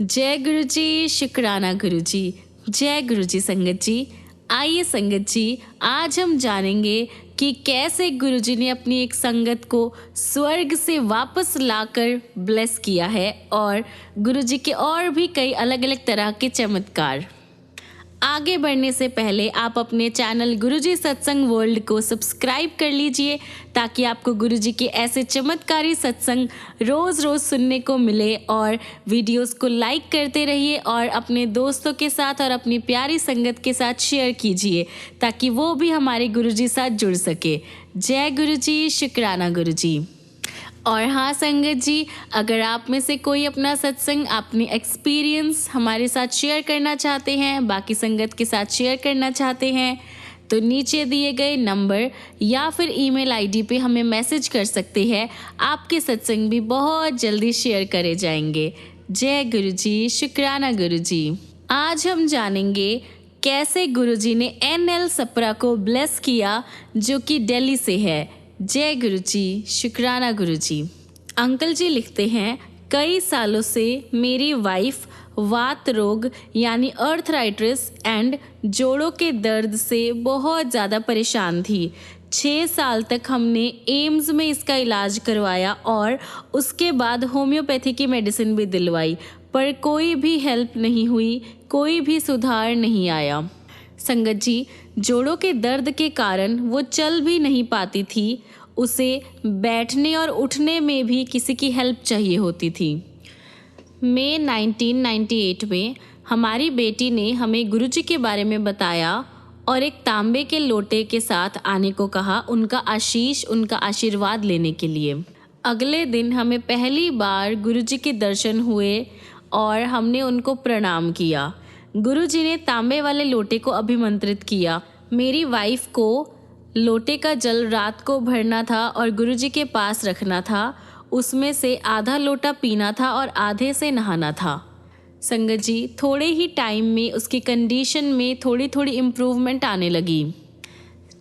जय गुरु जी, शुक्राना गुरु जी। जय गुरु जी संगत जी। आइए संगत जी, आज हम जानेंगे कि कैसे गुरु जी ने अपनी एक संगत को स्वर्ग से वापस लाकर ब्लेस किया है और गुरु जी के और भी कई अलग अलग तरह के चमत्कार। आगे बढ़ने से पहले आप अपने चैनल गुरुजी सत्संग वर्ल्ड को सब्सक्राइब कर लीजिए ताकि आपको गुरुजी के ऐसे चमत्कारी सत्संग रोज़ रोज़ सुनने को मिले। और वीडियोस को लाइक करते रहिए और अपने दोस्तों के साथ और अपनी प्यारी संगत के साथ शेयर कीजिए ताकि वो भी हमारे गुरुजी साथ जुड़ सके। जय गुरुजी, शुक्राना गुरुजी। और हाँ संगत जी, अगर आप में से कोई अपना सत्संग, अपनी एक्सपीरियंस हमारे साथ शेयर करना चाहते हैं, बाकी संगत के साथ शेयर करना चाहते हैं, तो नीचे दिए गए नंबर या फिर ईमेल आईडी पे हमें मैसेज कर सकते हैं। आपके सत्संग भी बहुत जल्दी शेयर करे जाएंगे। जय गुरु जी, शुक्राना गुरु जी। आज हम जानेंगे कैसे गुरु जी ने NL सप्रा को ब्लेस किया जो कि दिल्ली से है। जय गुरु जी, शुक्राना गुरु जी। अंकल जी लिखते हैं, कई सालों से मेरी वाइफ वात रोग यानी अर्थराइटिस एंड जोड़ों के दर्द से बहुत ज़्यादा परेशान थी। 6 साल तक हमने एम्स में इसका इलाज करवाया और उसके बाद होम्योपैथी की मेडिसिन भी दिलवाई, पर कोई भी हेल्प नहीं हुई, कोई भी सुधार नहीं आया। संगत जी, जोड़ों के दर्द के कारण वो चल भी नहीं पाती थी, उसे बैठने और उठने में भी किसी की हेल्प चाहिए होती थी। मई 1998 में हमारी बेटी ने हमें गुरुजी के बारे में बताया और एक तांबे के लोटे के साथ आने को कहा, उनका आशीष, उनका आशीर्वाद लेने के लिए। अगले दिन हमें पहली बार गुरुजी के दर्शन हुए और हमने उनको प्रणाम किया। गुरुजी ने तांबे वाले लोटे को अभिमंत्रित किया। मेरी वाइफ को लोटे का जल रात को भरना था और गुरुजी के पास रखना था। उसमें से आधा लोटा पीना था और आधे से नहाना था। संगत जी, थोड़े ही टाइम में उसकी कंडीशन में थोड़ी थोड़ी इम्प्रूवमेंट आने लगी।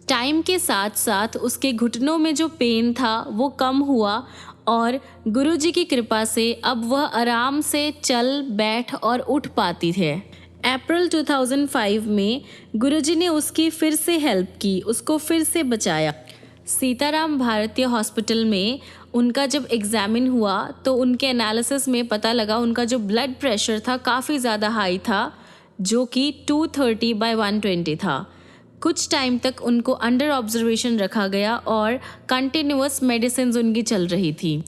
टाइम के साथ साथ उसके घुटनों में जो पेन था वो कम हुआ और गुरुजी की कृपा से अब वह आराम से चल, बैठ और उठ पाती है। अप्रैल 2005 में गुरुजी ने उसकी फिर से हेल्प की, उसको फिर से बचाया। सीताराम भारतीय हॉस्पिटल में उनका जब एग्जामिन हुआ तो उनके एनालिसिस में पता लगा उनका जो ब्लड प्रेशर था काफ़ी ज़्यादा हाई था, जो कि 230/120 था। कुछ टाइम तक उनको अंडर ऑब्जर्वेशन रखा गया और कंटिन्यूअस मेडिसिन उनकी चल रही थी।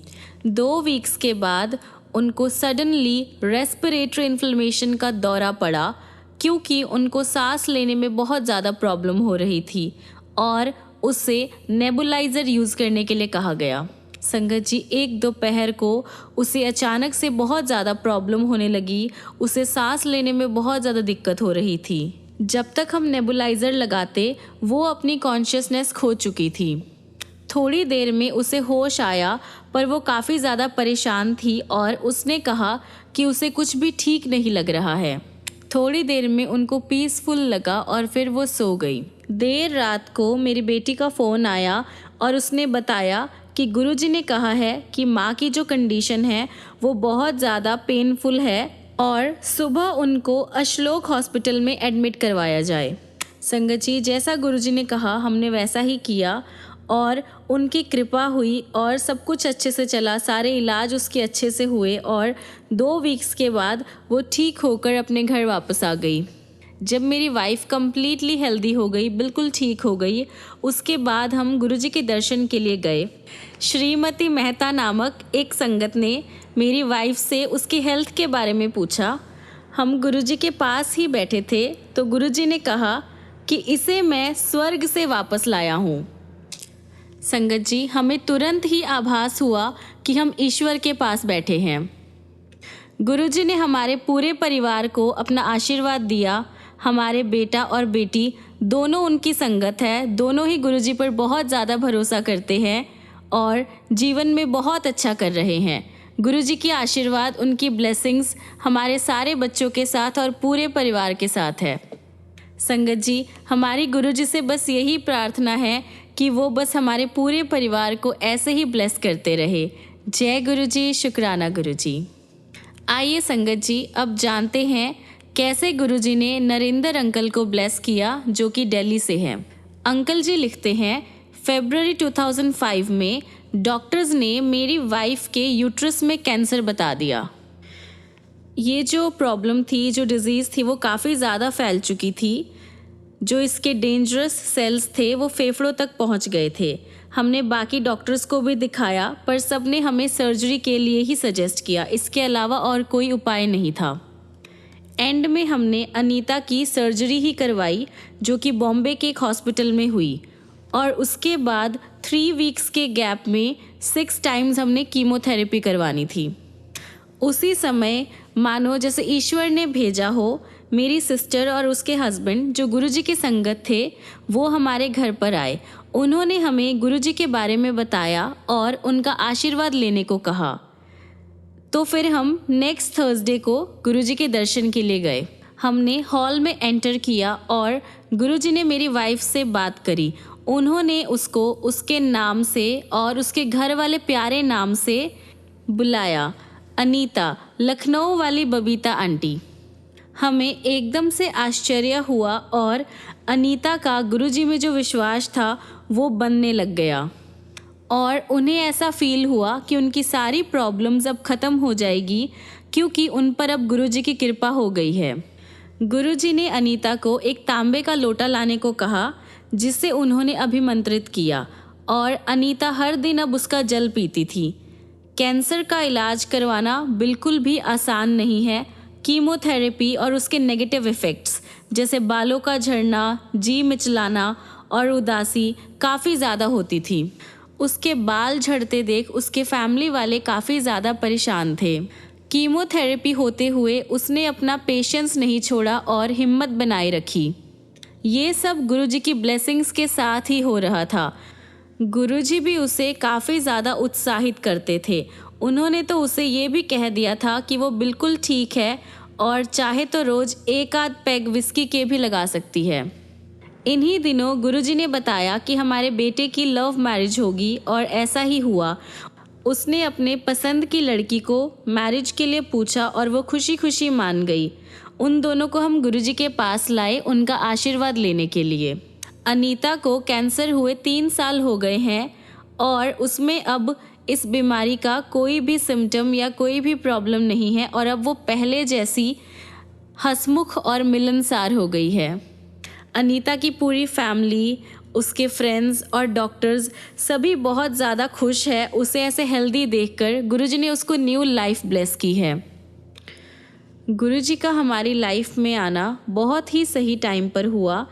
2 वीक्स के बाद उनको सडनली रेस्पिरेटरी इन्फ्लेमेशन का दौरा पड़ा क्योंकि उनको सांस लेने में बहुत ज़्यादा प्रॉब्लम हो रही थी और उससे नेबुलाइज़र यूज़ करने के लिए कहा गया। संगत जी, एक दोपहर को उसे अचानक से बहुत ज़्यादा प्रॉब्लम होने लगी, उसे सांस लेने में बहुत ज़्यादा दिक्कत हो रही थी। जब तक हम नेबुलाइज़र लगाते वो अपनी कॉन्शियसनेस खो चुकी थी। थोड़ी देर में उसे होश आया पर वो काफ़ी ज़्यादा परेशान थी और उसने कहा कि उसे कुछ भी ठीक नहीं लग रहा है। थोड़ी देर में उनको पीसफुल लगा और फिर वो सो गई। देर रात को मेरी बेटी का फ़ोन आया और उसने बताया कि गुरुजी ने कहा है कि माँ की जो कंडीशन है वो बहुत ज़्यादा पेनफुल है और सुबह उनको अशलोक हॉस्पिटल में एडमिट करवाया जाए। संगत जी, जैसा गुरुजी ने कहा हमने वैसा ही किया और उनकी कृपा हुई और सब कुछ अच्छे से चला, सारे इलाज उसके अच्छे से हुए और 2 वीक्स के बाद वो ठीक होकर अपने घर वापस आ गई। जब मेरी वाइफ कम्प्लीटली हेल्दी हो गई, बिल्कुल ठीक हो गई, उसके बाद हम गुरुजी के दर्शन के लिए गए। श्रीमती मेहता नामक एक संगत ने मेरी वाइफ से उसकी हेल्थ के बारे में पूछा। हम गुरुजी के पास ही बैठे थे तो गुरुजी ने कहा कि इसे मैं स्वर्ग से वापस लाया हूँ। संगत जी, हमें तुरंत ही आभास हुआ कि हम ईश्वर के पास बैठे हैं। गुरुजी ने हमारे पूरे परिवार को अपना आशीर्वाद दिया। हमारे बेटा और बेटी दोनों उनकी संगत है, दोनों ही गुरुजी पर बहुत ज़्यादा भरोसा करते हैं और जीवन में बहुत अच्छा कर रहे हैं। गुरुजी की आशीर्वाद, उनकी ब्लेसिंग्स हमारे सारे बच्चों के साथ और पूरे परिवार के साथ है। संगत जी, हमारी गुरुजी से बस यही प्रार्थना है कि वो बस हमारे पूरे परिवार को ऐसे ही ब्लेस करते रहे। जय गुरु जी, शुक्राना गुरु जी। आइए संगत जी, अब जानते हैं कैसे गुरुजी ने नरेंद्र अंकल को ब्लेस किया, जो कि दिल्ली से हैं। अंकल जी लिखते हैं, फरवरी 2005 में डॉक्टर्स ने मेरी वाइफ के यूट्रस में कैंसर बता दिया। ये जो प्रॉब्लम थी, जो डिज़ीज़ थी, वो काफ़ी ज़्यादा फैल चुकी थी। जो इसके डेंजरस सेल्स थे वो फेफड़ों तक पहुंच गए थे। हमने बाकी डॉक्टर्स को भी दिखाया, पर सब ने हमें सर्जरी के लिए ही सजेस्ट किया, इसके अलावा और कोई उपाय नहीं था। एंड में हमने अनीता की सर्जरी ही करवाई, जो कि बॉम्बे के एक हॉस्पिटल में हुई, और उसके बाद 3 वीक्स के गैप में 6 टाइम्स हमने कीमोथेरेपी करवानी थी। उसी समय मानो जैसे ईश्वर ने भेजा हो, मेरी सिस्टर और उसके हस्बैंड जो गुरुजी के संगत थे, वो हमारे घर पर आए। उन्होंने हमें गुरुजी के बारे में बताया और उनका आशीर्वाद लेने को कहा। तो फिर हम नेक्स्ट थर्सडे को गुरुजी के दर्शन के लिए गए। हमने हॉल में एंटर किया और गुरुजी ने मेरी वाइफ से बात करी। उन्होंने उसको उसके नाम से और उसके घर वाले प्यारे नाम से बुलाया, अनीता, लखनऊ वाली बबीता आंटी। हमें एकदम से आश्चर्य हुआ और अनीता का गुरुजी में जो विश्वास था वो बनने लग गया, और उन्हें ऐसा फील हुआ कि उनकी सारी प्रॉब्लम्स अब ख़त्म हो जाएगी, क्योंकि उन पर अब गुरुजी की कृपा हो गई है। गुरुजी ने अनीता को एक तांबे का लोटा लाने को कहा, जिसे उन्होंने अभिमंत्रित किया, और अनीता हर दिन अब उसका जल पीती थी। कैंसर का इलाज करवाना बिल्कुल भी आसान नहीं है। कीमोथेरेपी और उसके नेगेटिव इफ़ेक्ट्स जैसे बालों का झड़ना, जी मिचलाना और उदासी काफ़ी ज़्यादा होती थी। उसके बाल झड़ते देख उसके फैमिली वाले काफ़ी ज़्यादा परेशान थे। कीमोथेरेपी होते हुए उसने अपना पेशेंस नहीं छोड़ा और हिम्मत बनाए रखी। ये सब गुरुजी की ब्लेसिंग्स के साथ ही हो रहा था। गुरुजी भी उसे काफ़ी ज़्यादा उत्साहित करते थे। उन्होंने तो उसे ये भी कह दिया था कि वो बिल्कुल ठीक है और चाहे तो रोज़ 1 आध पैग विस्की के भी लगा सकती है। इन्हीं दिनों गुरुजी ने बताया कि हमारे बेटे की लव मैरिज होगी, और ऐसा ही हुआ। उसने अपने पसंद की लड़की को मैरिज के लिए पूछा और वो खुशी खुशी मान गई। उन दोनों को हम गुरुजी के पास लाए उनका आशीर्वाद लेने के लिए। अनीता को कैंसर हुए 3 साल हो गए हैं और उसमें अब इस बीमारी का कोई भी सिम्टम या कोई भी प्रॉब्लम नहीं है, और अब वो पहले जैसी हंसमुख और मिलनसार हो गई है। अनीता की पूरी फैमिली, उसके फ्रेंड्स और डॉक्टर्स सभी बहुत ज़्यादा खुश है उसे ऐसे हेल्दी देखकर। गुरुजी ने उसको न्यू लाइफ ब्लेस की है। गुरुजी का हमारी लाइफ में आना बहुत ही सही टाइम पर हुआ।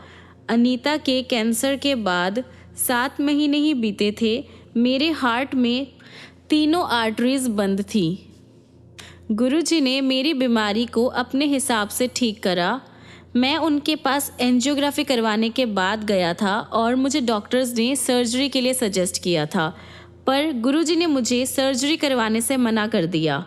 अनीता के कैंसर के बाद 7 महीने ही बीते थे। मेरे हार्ट में तीनों आर्टरीज बंद थी। गुरुजी ने मेरी बीमारी को अपने हिसाब से ठीक करा। मैं उनके पास एंजियोग्राफी करवाने के बाद गया था और मुझे डॉक्टर्स ने सर्जरी के लिए सजेस्ट किया था, पर गुरुजी ने मुझे सर्जरी करवाने से मना कर दिया।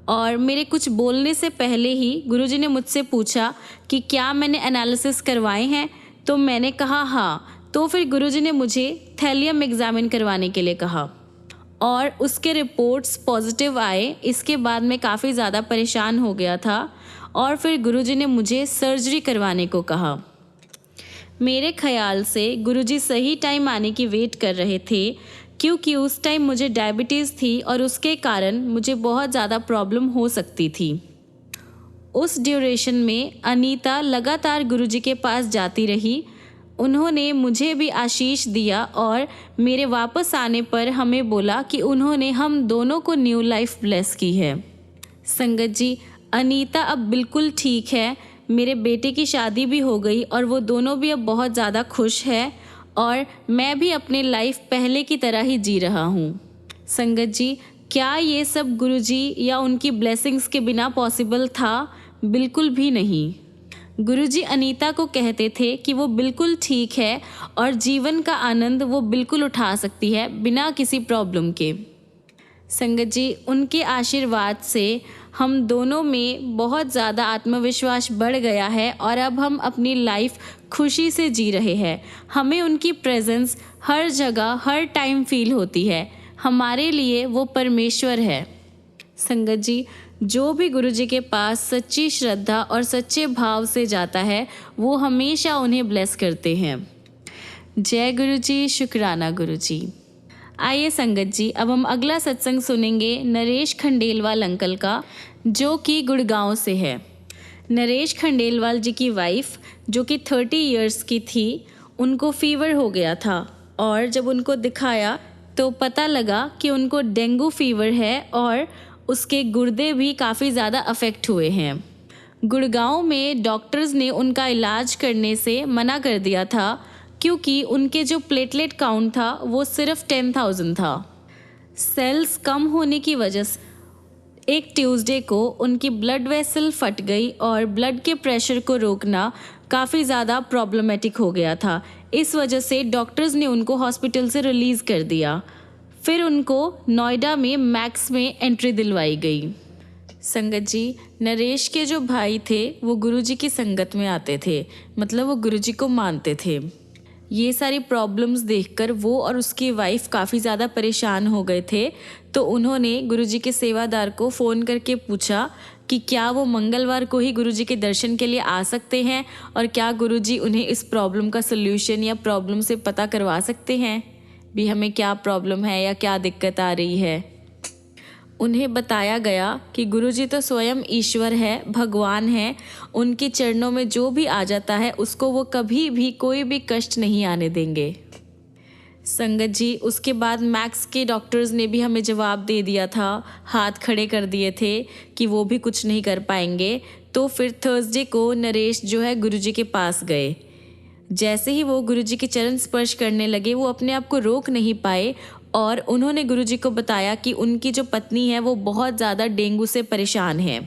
और मेरे कुछ बोलने से पहले ही गुरुजी ने मुझसे पूछा कि क्या मैंने एनालिसिस करवाए हैं, तो मैंने कहा हाँ। तो फिर गुरुजी ने मुझे थैलियम एग्जामिन करवाने के लिए कहा और उसके रिपोर्ट्स पॉजिटिव आए। इसके बाद मैं काफ़ी ज़्यादा परेशान हो गया था और फिर गुरुजी ने मुझे सर्जरी करवाने को कहा। मेरे ख्याल से गुरुजी सही टाइम आने की वेट कर रहे थे, क्योंकि उस टाइम मुझे डायबिटीज़ थी और उसके कारण मुझे बहुत ज़्यादा प्रॉब्लम हो सकती थी। उस ड्यूरेशन में अनीता लगातार गुरुजी के पास जाती रही। उन्होंने मुझे भी आशीष दिया और मेरे वापस आने पर हमें बोला कि उन्होंने हम दोनों को न्यू लाइफ ब्लेस की है। संगत जी, अनीता अब बिल्कुल ठीक है। मेरे बेटे की शादी भी हो गई और वो दोनों भी अब बहुत ज़्यादा खुश है, और मैं भी अपनी लाइफ पहले की तरह ही जी रहा हूँ। संगत जी, क्या ये सब गुरुजी या उनकी ब्लेसिंग्स के बिना पॉसिबल था? बिल्कुल भी नहीं। गुरुजी अनीता को कहते थे कि वो बिल्कुल ठीक है और जीवन का आनंद वो बिल्कुल उठा सकती है बिना किसी प्रॉब्लम के। संगत जी, उनके आशीर्वाद से हम दोनों में बहुत ज़्यादा आत्मविश्वास बढ़ गया है और अब हम अपनी लाइफ खुशी से जी रहे हैं। हमें उनकी प्रेजेंस हर जगह हर टाइम फील होती है। हमारे लिए वो परमेश्वर है। संगत जी, जो भी गुरुजी के पास सच्ची श्रद्धा और सच्चे भाव से जाता है वो हमेशा उन्हें ब्लेस करते हैं। जय गुरुजी, शुक्राना गुरुजी। आइए संगत जी, अब हम अगला सत्संग सुनेंगे नरेश खंडेलवाल अंकल का, जो कि गुड़गांव से है। नरेश खंडेलवाल जी की वाइफ जो कि 30 इयर्स की थी, उनको फीवर हो गया था और जब उनको दिखाया तो पता लगा कि उनको डेंगू फीवर है और उसके गुर्दे भी काफ़ी ज़्यादा अफेक्ट हुए हैं। गुड़गांव में डॉक्टर्स ने उनका इलाज करने से मना कर दिया था क्योंकि उनके जो प्लेटलेट काउंट था वो सिर्फ 10,000 था। सेल्स कम होने की वजह से एक ट्यूसडे को उनकी ब्लड वेसल फट गई और ब्लड के प्रेशर को रोकना काफ़ी ज़्यादा प्रॉब्लमेटिक हो गया था। इस वजह से डॉक्टर्स ने उनको हॉस्पिटल से रिलीज़ कर दिया। फिर उनको नोएडा में मैक्स में एंट्री दिलवाई गई। संगत जी, नरेश के जो भाई थे वो गुरुजी की संगत में आते थे, मतलब वो गुरुजी को मानते थे। ये सारी प्रॉब्लम्स देखकर वो और उसकी वाइफ काफ़ी ज़्यादा परेशान हो गए थे, तो उन्होंने गुरुजी के सेवादार को फ़ोन करके पूछा कि क्या वो मंगलवार को ही गुरुजी के दर्शन के लिए आ सकते हैं और क्या गुरुजी उन्हें इस प्रॉब्लम का सल्यूशन या प्रॉब्लम से पता करवा सकते हैं भी हमें क्या प्रॉब्लम है या क्या दिक्कत आ रही है। उन्हें बताया गया कि गुरुजी तो स्वयं ईश्वर है, भगवान है, उनके चरणों में जो भी आ जाता है उसको वो कभी भी कोई भी कष्ट नहीं आने देंगे। संगत जी, उसके बाद मैक्स के डॉक्टर्स ने भी हमें जवाब दे दिया था, हाथ खड़े कर दिए थे कि वो भी कुछ नहीं कर पाएंगे। तो फिर थर्सडे को नरेश जो है गुरुजी के पास गए। जैसे ही वो गुरुजी के चरण स्पर्श करने लगे वो अपने आप को रोक नहीं पाए और उन्होंने गुरुजी को बताया कि उनकी जो पत्नी है वो बहुत ज़्यादा डेंगू से परेशान है।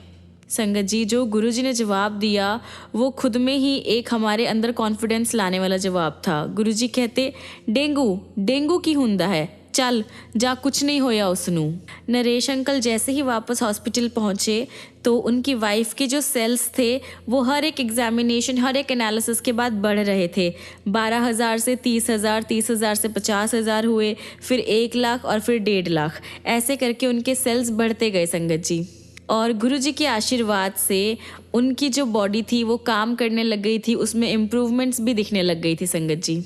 संगत जी, जो गुरुजी ने जवाब दिया वो खुद में ही एक हमारे अंदर कॉन्फिडेंस लाने वाला जवाब था। गुरुजी कहते, डेंगू की हुंदा है, चल जा, कुछ नहीं होया उसनू। नरेश अंकल जैसे ही वापस हॉस्पिटल पहुँचे तो उनकी वाइफ के जो सेल्स थे वो हर एक एग्जामिनेशन, हर एक एनालिसिस के बाद बढ़ रहे थे। 12,000 से 30,000, 30,000 से 50,000 हुए, फिर 1 लाख और फिर 1.5 लाख, ऐसे करके उनके सेल्स बढ़ते गए संगत जी। और गुरुजी के आशीर्वाद से उनकी जो बॉडी थी वो काम करने लग गई थी, उसमें इम्प्रूवमेंट्स भी दिखने लग गई थी संगत जी।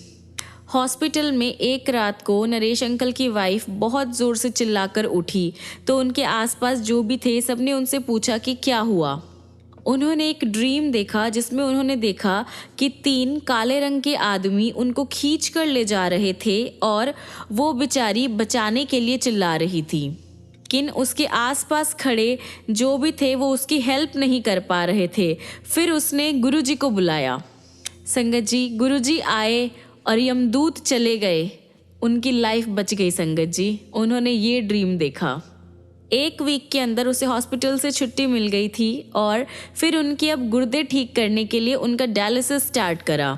हॉस्पिटल में एक रात को नरेश अंकल की वाइफ बहुत ज़ोर से चिल्लाकर उठी तो उनके आसपास जो भी थे सबने उनसे पूछा कि क्या हुआ। उन्होंने एक ड्रीम देखा जिसमें उन्होंने देखा कि 3 काले रंग के आदमी उनको खींच कर ले जा रहे थे और वो बेचारी बचाने के लिए चिल्ला रही थी, लेकिन उसके आसपास खड़े जो भी थे वो उसकी हेल्प नहीं कर पा रहे थे। फिर उसने गुरुजी को बुलाया। संगत जी, गुरुजी आए और यमदूत चले गए, उनकी लाइफ बच गई संगत जी। उन्होंने ये ड्रीम देखा। 1 वीक के अंदर उसे हॉस्पिटल से छुट्टी मिल गई थी और फिर उनके अब गुर्दे ठीक करने के लिए उनका डायलिसिस स्टार्ट करा।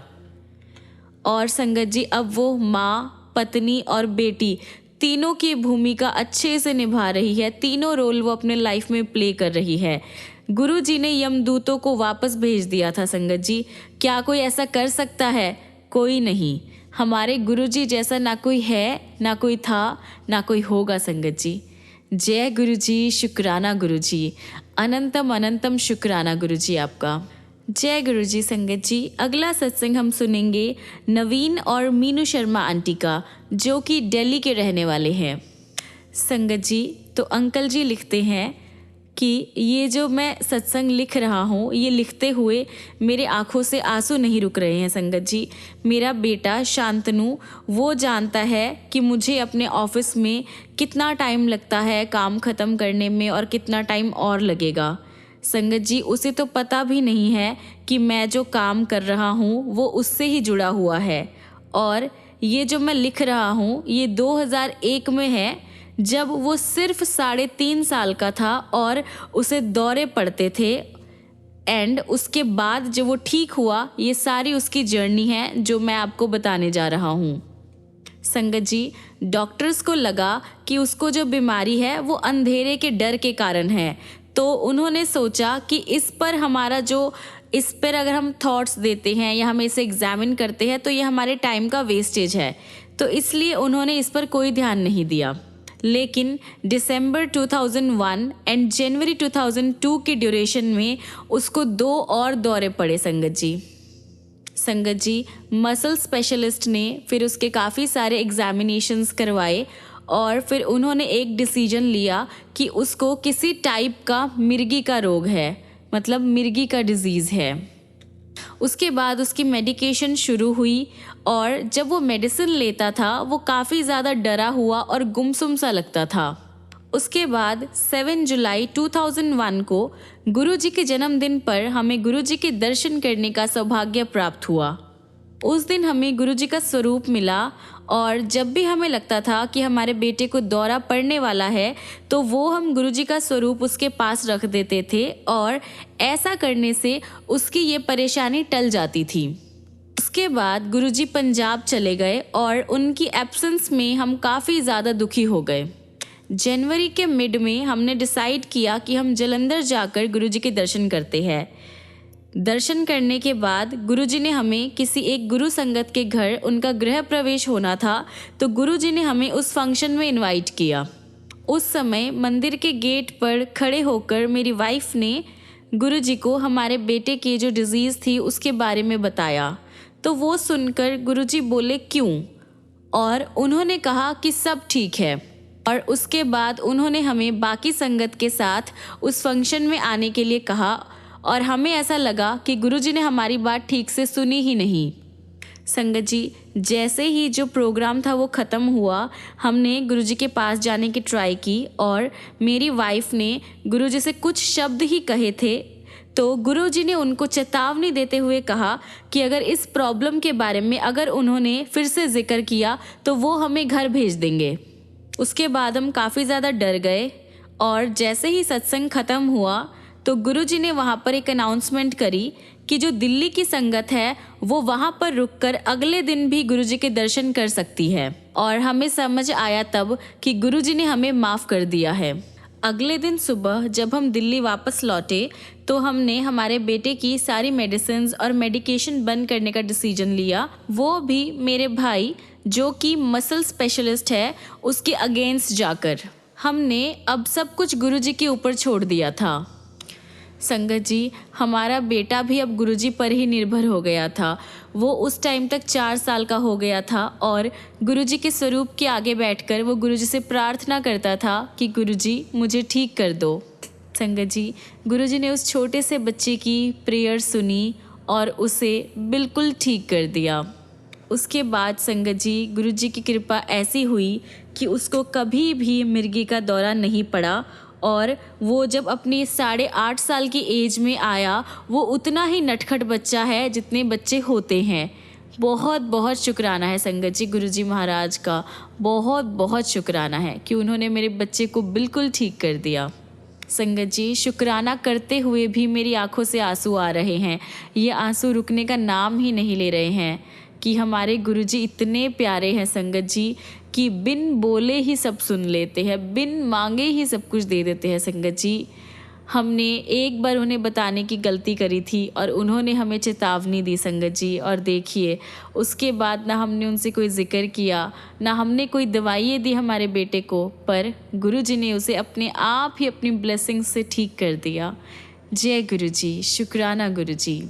और संगत जी, अब वो माँ, पत्नी और बेटी तीनों की भूमिका अच्छे से निभा रही है। तीनों रोल वो अपने लाइफ में प्ले कर रही है। गुरुजी ने यमदूतों को वापस भेज दिया था संगत जी। क्या कोई ऐसा कर सकता है? कोई नहीं। हमारे गुरुजी जैसा ना कोई है, ना कोई था, ना कोई होगा संगत जी। जय गुरुजी, शुक्राना गुरुजी, अनंतम अनंतम शुक्राना गुरुजी आपका। जय गुरुजी। संगत जी, अगला सत्संग हम सुनेंगे नवीन और मीनू शर्मा आंटी का, जो कि दिल्ली के रहने वाले हैं। संगत जी, तो अंकल जी लिखते हैं कि ये जो मैं सत्संग लिख रहा हूँ, ये लिखते हुए मेरे आँखों से आंसू नहीं रुक रहे हैं संगत जी। मेरा बेटा शांतनु वो जानता है कि मुझे अपने ऑफिस में कितना टाइम लगता है काम ख़त्म करने में और कितना टाइम और लगेगा। संगत जी, उसे तो पता भी नहीं है कि मैं जो काम कर रहा हूँ वो उससे ही जुड़ा हुआ है। और ये जो मैं लिख रहा हूँ ये 2001 में है, जब वो सिर्फ 3.5 साल का था और उसे दौरे पड़ते थे। एंड उसके बाद जब वो ठीक हुआ, ये सारी उसकी जर्नी है जो मैं आपको बताने जा रहा हूँ। संगत जी, डॉक्टर्स को लगा कि उसको जो बीमारी है वो अंधेरे के डर के कारण है, तो उन्होंने सोचा कि इस पर अगर हम थॉट्स देते हैं या हम इसे एग्जामिन करते हैं तो ये हमारे टाइम का वेस्टेज है, तो इसलिए उन्होंने इस पर कोई ध्यान नहीं दिया। लेकिन दिसंबर 2001 एंड जनवरी 2002 के ड्यूरेशन में उसको 2 और दौरे पड़े संगत जी मसल स्पेशलिस्ट ने फिर उसके काफ़ी सारे एग्जामिनेशंस करवाए और फिर उन्होंने एक डिसीजन लिया कि उसको किसी टाइप का मिर्गी का रोग है, मतलब मिर्गी का डिजीज़ है। उसके बाद उसकी मेडिकेशन शुरू हुई और जब वो मेडिसिन लेता था वो काफ़ी ज़्यादा डरा हुआ और गुमसुम सा लगता था। उसके बाद 7 जुलाई 2001 को गुरुजी के जन्मदिन पर हमें गुरुजी के दर्शन करने का सौभाग्य प्राप्त हुआ। उस दिन हमें गुरुजी का स्वरूप मिला और जब भी हमें लगता था कि हमारे बेटे को दौरा पड़ने वाला है तो वो हम गुरुजी का स्वरूप उसके पास रख देते थे और ऐसा करने से उसकी ये परेशानी टल जाती थी। उसके बाद गुरुजी पंजाब चले गए और उनकी एब्सेंस में हम काफ़ी ज़्यादा दुखी हो गए। जनवरी के मिड में हमने डिसाइड किया कि हम जलंधर जाकर गुरुजी के दर्शन करते हैं। दर्शन करने के बाद गुरुजी ने हमें किसी एक गुरु संगत के घर, उनका गृह प्रवेश होना था, तो गुरुजी ने हमें उस फंक्शन में इनवाइट किया। उस समय मंदिर के गेट पर खड़े होकर मेरी वाइफ ने गुरुजी को हमारे बेटे की जो डिजीज़ थी उसके बारे में बताया, तो वो सुनकर गुरुजी बोले क्यों, और उन्होंने कहा कि सब ठीक है। और उसके बाद उन्होंने हमें बाकी संगत के साथ उस फंक्शन में आने के लिए कहा और हमें ऐसा लगा कि गुरुजी ने हमारी बात ठीक से सुनी ही नहीं। संगत जी जैसे ही जो प्रोग्राम था वो ख़त्म हुआ, हमने गुरुजी के पास जाने की ट्राई की और मेरी वाइफ ने गुरुजी से कुछ शब्द ही कहे थे, तो गुरुजी ने उनको चेतावनी देते हुए कहा कि अगर इस प्रॉब्लम के बारे में अगर उन्होंने फिर से जिक्र किया तो वो हमें घर भेज देंगे। उसके बाद हम काफ़ी ज़्यादा डर गए और जैसे ही सत्संग ख़त्म हुआ तो गुरुजी ने वहाँ पर एक अनाउंसमेंट करी कि जो दिल्ली की संगत है वो वहाँ पर रुककर अगले दिन भी गुरुजी के दर्शन कर सकती है, और हमें समझ आया तब कि गुरुजी ने हमें माफ़ कर दिया है। अगले दिन सुबह जब हम दिल्ली वापस लौटे तो हमने हमारे बेटे की सारी मेडिसिन्स और मेडिकेशन बंद करने का डिसीजन लिया, वो भी मेरे भाई जो कि मसल स्पेशलिस्ट है उसके अगेंस्ट जाकर। हमने अब सब कुछ गुरुजी के ऊपर छोड़ दिया था। संगत जी हमारा बेटा भी अब गुरुजी पर ही निर्भर हो गया था। वो उस टाइम तक 4 साल का हो गया था और गुरुजी के स्वरूप के आगे बैठकर वो गुरुजी से प्रार्थना करता था कि गुरुजी मुझे ठीक कर दो। संगत जी गुरुजी ने उस छोटे से बच्चे की प्रेयर सुनी और उसे बिल्कुल ठीक कर दिया। उसके बाद संगत जी गुरुजी की कृपा ऐसी हुई कि उसको कभी भी मिर्गी का दौरा नहीं पड़ा और वो जब अपनी 8.5 साल की एज में आया वो उतना ही नटखट बच्चा है जितने बच्चे होते हैं। बहुत बहुत शुक्राना है संगत जी गुरुजी महाराज का, बहुत बहुत शुक्राना है कि उन्होंने मेरे बच्चे को बिल्कुल ठीक कर दिया। संगत जी शुक्राना करते हुए भी मेरी आंखों से आंसू आ रहे हैं। ये आंसू रुकने का नाम ही नहीं ले रहे हैं कि हमारे गुरुजी इतने प्यारे हैं संगत जी कि बिन बोले ही सब सुन लेते हैं, बिन मांगे ही सब कुछ दे देते हैं। संगत जी हमने एक बार उन्हें बताने की गलती करी थी और उन्होंने हमें चेतावनी दी संगत जी, और देखिए उसके बाद ना हमने उनसे कोई जिक्र किया, ना हमने कोई दवाइयाँ दी हमारे बेटे को, पर गुरुजी ने उसे अपने आप ही अपनी ब्लेसिंग से ठीक कर दिया। जय गुरुजी, शुक्राना गुरुजी,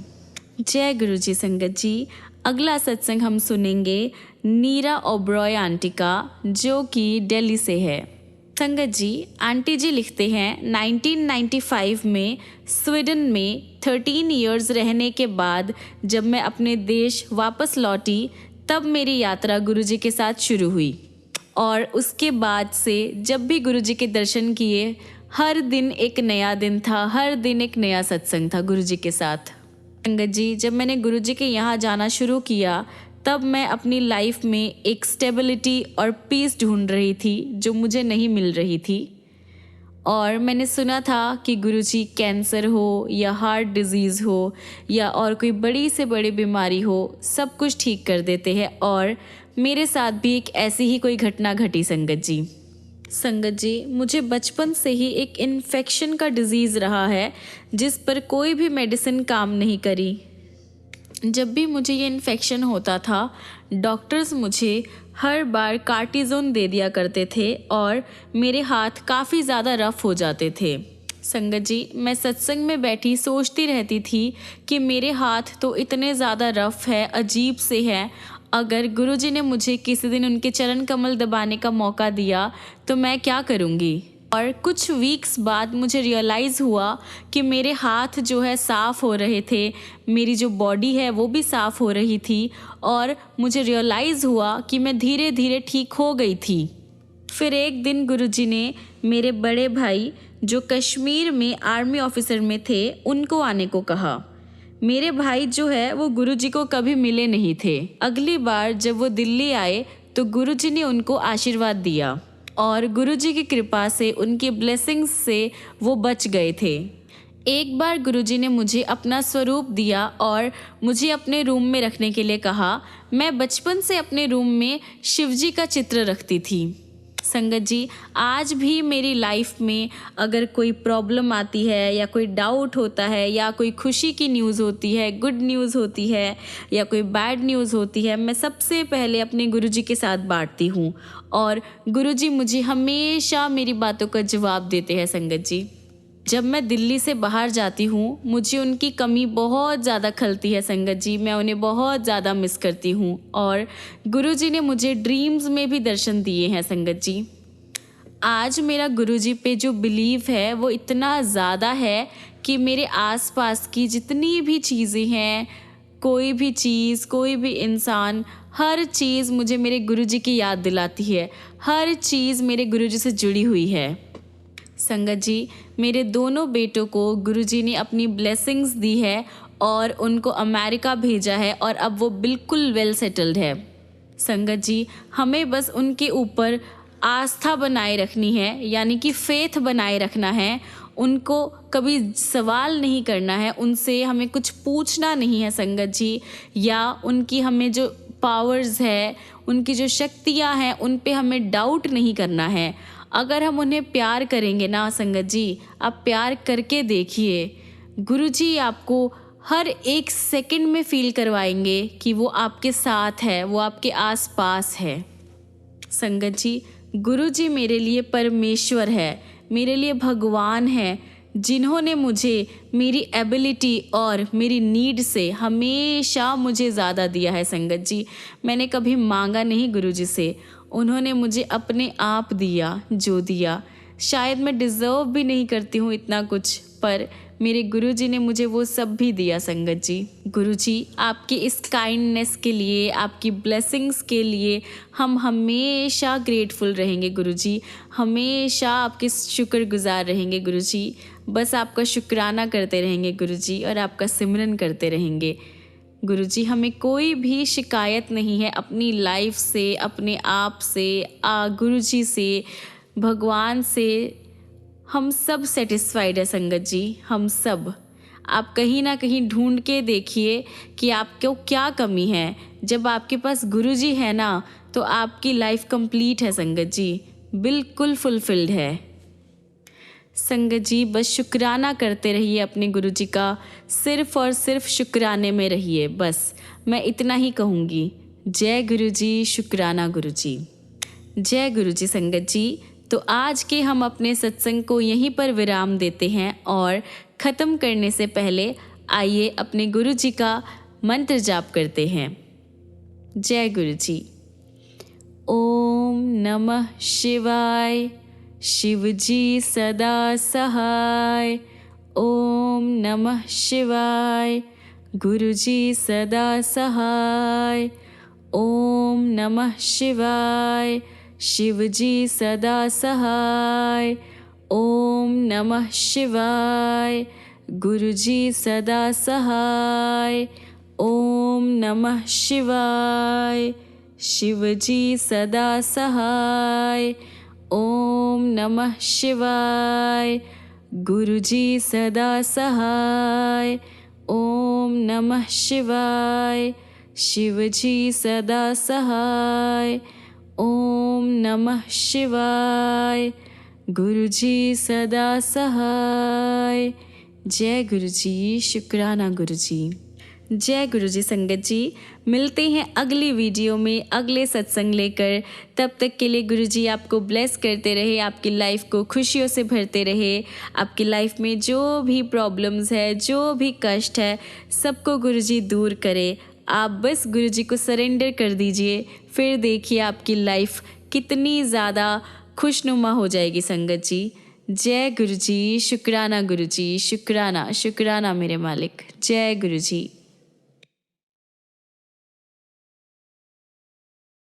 जय गुरुजी। संगत जी अगला सत्संग हम सुनेंगे नीरा ओब्रॉय आंटी का, जो कि दिल्ली से है। संगत जी आंटी जी लिखते हैं 1995 में स्वीडन में 13 इयर्स रहने के बाद जब मैं अपने देश वापस लौटी तब मेरी यात्रा गुरुजी के साथ शुरू हुई, और उसके बाद से जब भी गुरुजी के दर्शन किए हर दिन एक नया दिन था, हर दिन एक नया सत्संग था गुरुजी के साथ। संगत जी जब मैंने गुरुजी के यहाँ जाना शुरू किया तब मैं अपनी लाइफ में एक स्टेबिलिटी और पीस ढूंढ रही थी जो मुझे नहीं मिल रही थी, और मैंने सुना था कि गुरुजी कैंसर हो या हार्ट डिजीज़ हो या और कोई बड़ी से बड़ी बीमारी हो सब कुछ ठीक कर देते हैं, और मेरे साथ भी एक ऐसी ही कोई घटना घटी संगत जी। संगत जी मुझे बचपन से ही एक इन्फेक्शन का डिजीज़ रहा है जिस पर कोई भी मेडिसिन काम नहीं करी। जब भी मुझे ये इन्फेक्शन होता था, डॉक्टर्स मुझे हर बार कार्टिज़ोन दे दिया करते थे और मेरे हाथ काफ़ी ज़्यादा रफ़ हो जाते थे। संगत जी, मैं सत्संग में बैठी सोचती रहती थी कि मेरे हाथ तो इतने ज़्यादा रफ़ है, अजीब से हैं। अगर गुरुजी ने मुझे किसी दिन उनके चरण कमल दबाने का मौका दिया तो मैं क्या करूँगी? और कुछ वीक्स बाद मुझे रियलाइज़ हुआ कि मेरे हाथ जो है साफ़ हो रहे थे, मेरी जो बॉडी है वो भी साफ़ हो रही थी और मुझे रियलाइज़ हुआ कि मैं धीरे धीरे ठीक हो गई थी। फिर एक दिन गुरुजी ने मेरे बड़े भाई जो कश्मीर में आर्मी ऑफिसर में थे उनको आने को कहा। मेरे भाई जो है वो गुरुजी को कभी मिले नहीं थे। अगली बार जब वो दिल्ली आए तो गुरुजी ने उनको आशीर्वाद दिया और गुरुजी की कृपा से, उनकी ब्लेसिंग्स से वो बच गए थे। एक बार गुरुजी ने मुझे अपना स्वरूप दिया और मुझे अपने रूम में रखने के लिए कहा। मैं बचपन से अपने रूम में शिवजी का चित्र रखती थी। संगत जी, आज भी मेरी लाइफ में अगर कोई प्रॉब्लम आती है या कोई डाउट होता है या कोई खुशी की न्यूज़ होती है, गुड न्यूज़ होती है या कोई बैड न्यूज़ होती है, मैं सबसे पहले अपने गुरुजी के साथ बांटती हूँ और गुरुजी मुझे हमेशा मेरी बातों का जवाब देते हैं। संगत जी, जब मैं दिल्ली से बाहर जाती हूँ मुझे उनकी कमी बहुत ज़्यादा खलती है। संगत जी, मैं उन्हें बहुत ज़्यादा मिस करती हूँ और गुरुजी ने मुझे ड्रीम्स में भी दर्शन दिए हैं। संगत जी, आज मेरा गुरुजी पे जो बिलीव है वो इतना ज़्यादा है कि मेरे आसपास की जितनी भी चीज़ें हैं, कोई भी चीज़, कोई भी इंसान, हर चीज़ मुझे मेरे गुरुजी की याद दिलाती है। हर चीज़ मेरे गुरुजी से जुड़ी हुई है। संगत जी, मेरे दोनों बेटों को गुरुजी ने अपनी ब्लेसिंग्स दी है और उनको अमेरिका भेजा है और अब वो बिल्कुल वेल सेटल्ड है। संगत जी, हमें बस उनके ऊपर आस्था बनाए रखनी है, यानी कि फेथ बनाए रखना है। उनको कभी सवाल नहीं करना है, उनसे हमें कुछ पूछना नहीं है संगत जी, या उनकी हमें जो पावर्स है, उनकी जो शक्तियाँ हैं, उन पे हमें डाउट नहीं करना है। अगर हम उन्हें प्यार करेंगे ना संगत जी, आप प्यार करके देखिए, गुरुजी आपको हर एक सेकंड में फील करवाएंगे कि वो आपके साथ है, वो आपके आसपास है। संगत जी, गुरुजी मेरे लिए परमेश्वर है, मेरे लिए भगवान है, जिन्होंने मुझे मेरी एबिलिटी और मेरी नीड से हमेशा मुझे ज़्यादा दिया है। संगत जी, मैंने कभी मांगा नहीं गुरुजी से, उन्होंने मुझे अपने आप दिया जो दिया। शायद मैं डिज़र्व भी नहीं करती हूँ इतना कुछ, पर मेरे गुरुजी ने मुझे वो सब भी दिया। संगत जी, गुरुजी आपकी इस काइंडनेस के लिए, आपकी ब्लेसिंग्स के लिए हम हमेशा ग्रेटफुल रहेंगे। गुरुजी हमेशा आपके शुक्रगुजार रहेंगे। गुरुजी बस आपका शुक्राना करते रहेंगे गुरुजी, और आपका सिमरन करते रहेंगे। गुरुजी हमें कोई भी शिकायत नहीं है अपनी लाइफ से, अपने आप से, गुरुजी से, भगवान से। हम सब सेटिस्फाइड है संगत जी, हम सब। आप कहीं ना कहीं ढूंढ के देखिए कि आपको क्या कमी है। जब आपके पास गुरुजी है ना तो आपकी लाइफ कंप्लीट है संगत जी, बिल्कुल फुलफिल्ड है। संगत जी बस शुक्राना करते रहिए अपने गुरुजी का, सिर्फ और सिर्फ शुक्राने में रहिए। बस मैं इतना ही कहूँगी। जय गुरुजी, शुक्राना गुरुजी। जय गुरुजी। संगत जी, तो आज के हम अपने सत्संग को यहीं पर विराम देते हैं और ख़त्म करने से पहले आइए अपने गुरुजी का मंत्र जाप करते हैं। जय गुरुजी। ओम नमः शिवाय, शिवजी सदा सहाय। ओम नमः शिवाय, गुरुजी सदा सहाय। ओम नमः शिवाय, शिवजी सदा सहाय। ओम नमः शिवाय, गुरुजी सदा सहाय। ओम नमः शिवाय, शिवजी सदा सहाय। ओम नमः शिवाय, गुरुजी सदा सहाय। ओम नमः शिवाय, शिवजी सदा सहाय। ओम नमः शिवाय, गुरुजी सदा सहाय। जय गुरुजी, शुक्राना गुरुजी। जय गुरु जी संगत जी। मिलते हैं अगली वीडियो में अगले सत्संग लेकर। तब तक के लिए गुरु जी आपको ब्लेस करते रहे, आपकी लाइफ को खुशियों से भरते रहे। आपकी लाइफ में जो भी प्रॉब्लम्स है, जो भी कष्ट है, सबको गुरु जी दूर करे। आप बस गुरु जी को सरेंडर कर दीजिए, फिर देखिए आपकी लाइफ कितनी ज़्यादा खुशनुमा हो जाएगी संगत जी। जय गुरु जी, शुक्राना गुरु जी, शुक्राना शुक्राना मेरे मालिक। जय गुरु जी।